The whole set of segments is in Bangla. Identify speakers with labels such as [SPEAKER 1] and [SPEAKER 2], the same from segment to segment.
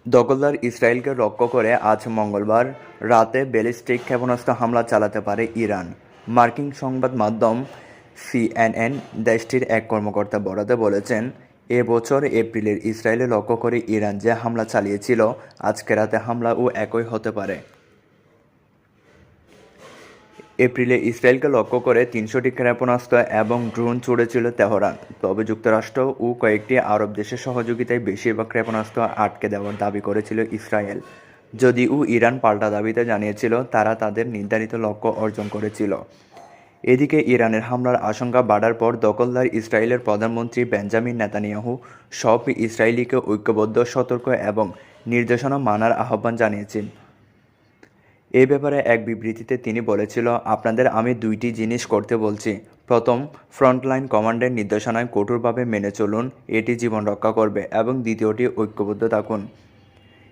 [SPEAKER 1] দখলদার ইসরায়েলকে লক্ষ্য করে আজ মঙ্গলবার রাতে ব্যালিস্টিক ক্ষেপণাস্ত্র হামলা চালাতে পারে ইরান। মার্কিন সংবাদ মাধ্যম সিএনএন দেশটির এক কর্মকর্তা বরাতে বলেছেন, এ বছর এপ্রিলের ইসরায়েলে লক্ষ্য করে ইরান যে হামলা চালিয়েছিল, আজকে রাতে হামলাও একই হতে পারে। এপ্রিলে ইসরায়েলকে লক্ষ্য করে ৩০০টি ক্ষেপণাস্ত্র এবং ড্রোন ছুড়েছিল তেহরান। তবে যুক্তরাষ্ট্র ও কয়েকটি আরব দেশের সহযোগিতায় বেশিরভাগ ক্ষেপণাস্ত্র আটকে দেওয়ার দাবি করেছিল ইসরায়েল, যদিও ইরান পাল্টা দাবিতে জানিয়েছিল তারা তাদের নির্ধারিত লক্ষ্য অর্জন করেছিল। এদিকে ইরানের হামলার আশঙ্কা বাড়ার পর দখলদার ইসরায়েলের প্রধানমন্ত্রী বেঞ্জামিন নেতানিয়াহু সব ইসরায়েলিকে ঐক্যবদ্ধ, সতর্ক এবং নির্দেশনা মানার আহ্বান জানিয়েছেন। এ ব্যাপারে এক বিবৃতিতে তিনি বলেছিল, আপনাদের আমি দুইটি জিনিস করতে বলছি। প্রথম, ফ্রন্টলাইন কমান্ডের নির্দেশনায় কঠোরভাবে মেনে চলুন, এটি জীবন রক্ষা করবে, এবং দ্বিতীয়টি, ঐক্যবদ্ধ থাকুন।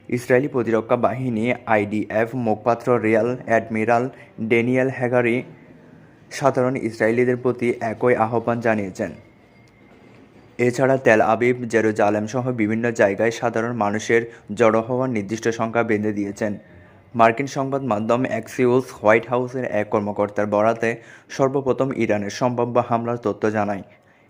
[SPEAKER 1] ইসরায়েলি প্রতিরক্ষা বাহিনী আইডিএফ মুখপাত্র রিয়াল অ্যাডমিরাল ড্যানিয়েল হ্যাগারি সাধারণ ইসরায়েলিদের প্রতি একই আহ্বান জানিয়েছেন। এছাড়া তেল আবিব, জেরুজালেম সহ বিভিন্ন জায়গায় সাধারণ মানুষের জড়ো হওয়ার নির্দিষ্ট সংখ্যা বেঁধে দিয়েছেন। মার্কিন সংবাদ মাধ্যম অ্যাক্সিওস হোয়াইট হাউসের এক কর্মকর্তার বরাতে সর্বপ্রথম ইরানের সম্ভাব্য হামলার তথ্য জানায়।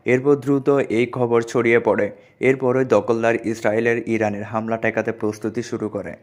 [SPEAKER 1] এরপর দ্রুত এই খবর ছড়িয়ে পড়ে। এরপরই দখলদার ইসরায়েলের ইরানের হামলা ঠেকাতে প্রস্তুতি শুরু করে।